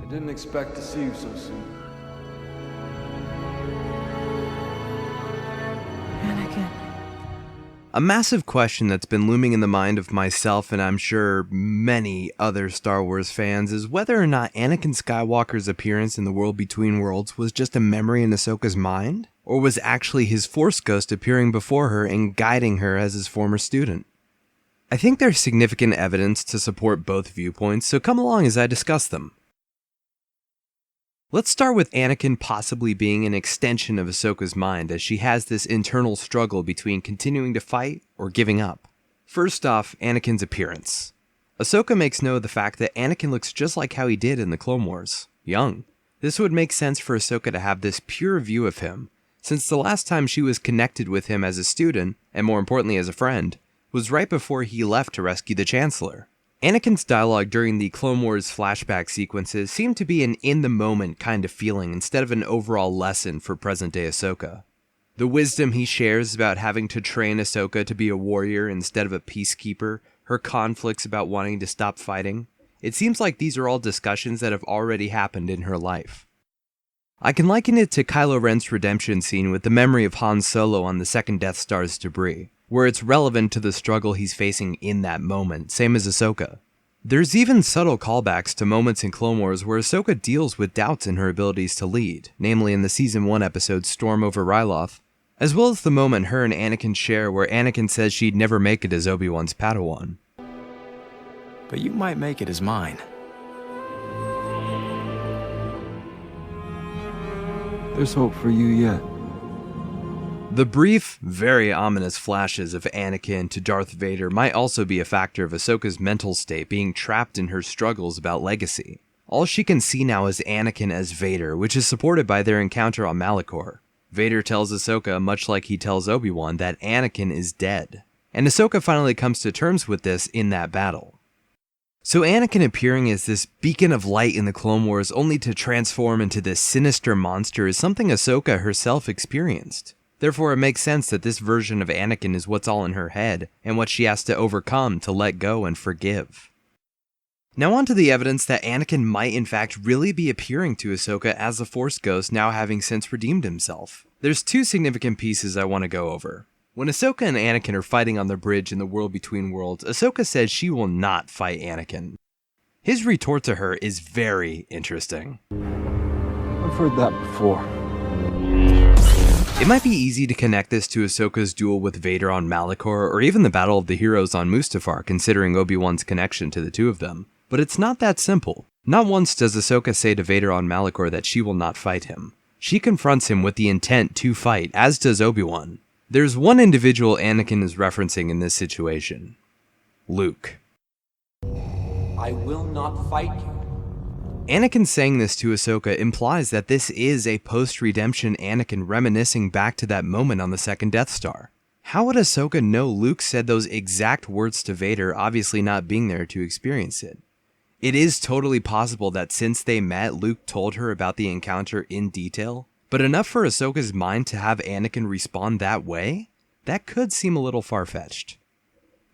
Didn't expect to see you so soon. Anakin. A massive question that's been looming in the mind of myself and I'm sure many other Star Wars fans is whether or not Anakin Skywalker's appearance in the World Between Worlds was just a memory in Ahsoka's mind, or was actually his Force ghost appearing before her and guiding her as his former student. I think there's significant evidence to support both viewpoints, so come along as I discuss them. Let's start with Anakin possibly being an extension of Ahsoka's mind, as she has this internal struggle between continuing to fight or giving up. First off, Anakin's appearance. Ahsoka makes note of the fact that Anakin looks just like how he did in the Clone Wars, young. This would make sense for Ahsoka to have this pure view of him, since the last time she was connected with him as a student, and more importantly as a friend, was right before he left to rescue the Chancellor. Anakin's dialogue during the Clone Wars flashback sequences seemed to be an in-the-moment kind of feeling instead of an overall lesson for present-day Ahsoka. The wisdom he shares about having to train Ahsoka to be a warrior instead of a peacekeeper, her conflicts about wanting to stop fighting, it seems like these are all discussions that have already happened in her life. I can liken it to Kylo Ren's redemption scene with the memory of Han Solo on the second Death Star's debris, where it's relevant to the struggle he's facing in that moment, same as Ahsoka. There's even subtle callbacks to moments in Clone Wars where Ahsoka deals with doubts in her abilities to lead, namely in the Season 1 episode Storm over Ryloth, as well as the moment her and Anakin share where Anakin says she'd never make it as Obi-Wan's Padawan. But you might make it as mine. There's hope for you yet. The brief, very ominous flashes of Anakin to Darth Vader might also be a factor of Ahsoka's mental state being trapped in her struggles about legacy. All she can see now is Anakin as Vader, which is supported by their encounter on Malachor. Vader tells Ahsoka, much like he tells Obi-Wan, that Anakin is dead. And Ahsoka finally comes to terms with this in that battle. So Anakin appearing as this beacon of light in the Clone Wars only to transform into this sinister monster is something Ahsoka herself experienced. Therefore, it makes sense that this version of Anakin is what's all in her head, and what she has to overcome to let go and forgive. Now on to the evidence that Anakin might in fact really be appearing to Ahsoka as a Force ghost now having since redeemed himself. There's two significant pieces I want to go over. When Ahsoka and Anakin are fighting on the bridge in the World Between Worlds, Ahsoka says she will not fight Anakin. His retort to her is very interesting. I've heard that before. It might be easy to connect this to Ahsoka's duel with Vader on Malachor, or even the Battle of the Heroes on Mustafar, considering Obi-Wan's connection to the two of them. But it's not that simple. Not once does Ahsoka say to Vader on Malachor that she will not fight him. She confronts him with the intent to fight, as does Obi-Wan. There's one individual Anakin is referencing in this situation. Luke. I will not fight you. Anakin saying this to Ahsoka implies that this is a post-redemption Anakin reminiscing back to that moment on the second Death Star. How would Ahsoka know Luke said those exact words to Vader, obviously not being there to experience it? It is totally possible that since they met, Luke told her about the encounter in detail, but enough for Ahsoka's mind to have Anakin respond that way? That could seem a little far-fetched.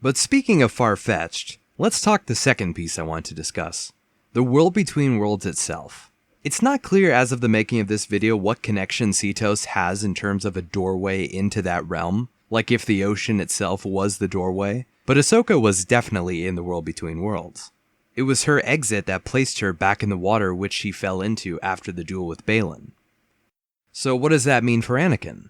But speaking of far-fetched, let's talk the second piece I want to discuss. The World Between Worlds itself. It's not clear as of the making of this video what connection Cetos has in terms of a doorway into that realm, like if the ocean itself was the doorway, but Ahsoka was definitely in the World Between Worlds. It was her exit that placed her back in the water which she fell into after the duel with Baylan. So what does that mean for Anakin?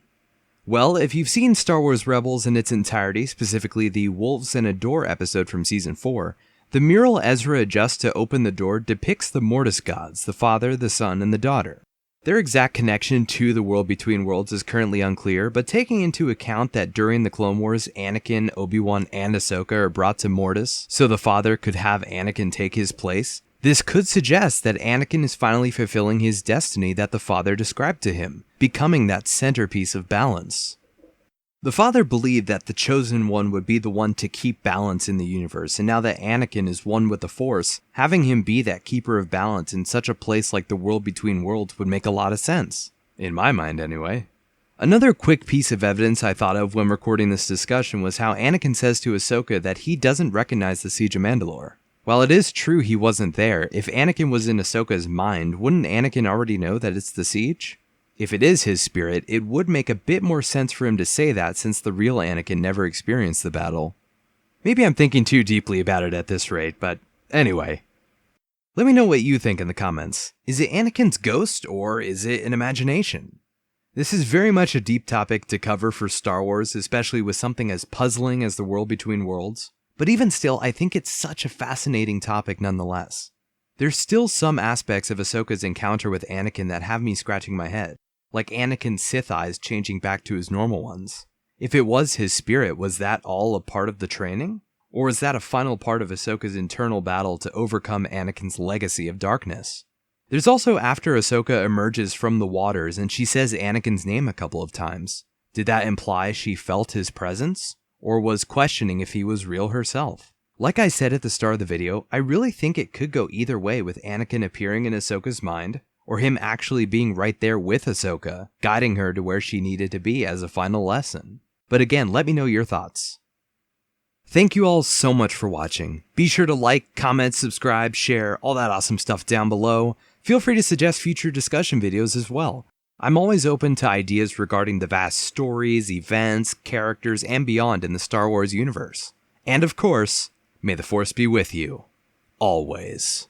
Well, if you've seen Star Wars Rebels in its entirety, specifically the Wolves and a Door episode from Season 4, the mural Ezra adjusts to open the door depicts the Mortis gods, the Father, the Son, and the Daughter. Their exact connection to the World Between Worlds is currently unclear, but taking into account that during the Clone Wars, Anakin, Obi-Wan, and Ahsoka are brought to Mortis, so the Father could have Anakin take his place, this could suggest that Anakin is finally fulfilling his destiny that the Father described to him, becoming that centerpiece of balance. The Father believed that the Chosen One would be the one to keep balance in the universe, and now that Anakin is one with the Force, having him be that keeper of balance in such a place like the World Between Worlds would make a lot of sense. In my mind, anyway. Another quick piece of evidence I thought of when recording this discussion was how Anakin says to Ahsoka that he doesn't recognize the Siege of Mandalore. While it is true he wasn't there, if Anakin was in Ahsoka's mind, wouldn't Anakin already know that it's the siege? If it is his spirit, it would make a bit more sense for him to say that since the real Anakin never experienced the battle. Maybe I'm thinking too deeply about it at this rate, but anyway. Let me know what you think in the comments. Is it Anakin's ghost, or is it an imagination? This is very much a deep topic to cover for Star Wars, especially with something as puzzling as the world between worlds. But even still, I think it's such a fascinating topic nonetheless. There's still some aspects of Ahsoka's encounter with Anakin that have me scratching my head, like Anakin's Sith eyes changing back to his normal ones. If it was his spirit, was that all a part of the training? Or is that a final part of Ahsoka's internal battle to overcome Anakin's legacy of darkness? There's also after Ahsoka emerges from the waters and she says Anakin's name a couple of times. Did that imply she felt his presence? Or was questioning if he was real herself? Like I said at the start of the video, I really think it could go either way with Anakin appearing in Ahsoka's mind, or him actually being right there with Ahsoka, guiding her to where she needed to be as a final lesson. But again, let me know your thoughts. Thank you all so much for watching. Be sure to like, comment, subscribe, share, all that awesome stuff down below. Feel free to suggest future discussion videos as well. I'm always open to ideas regarding the vast stories, events, characters, and beyond in the Star Wars universe. And of course, may the Force be with you. Always.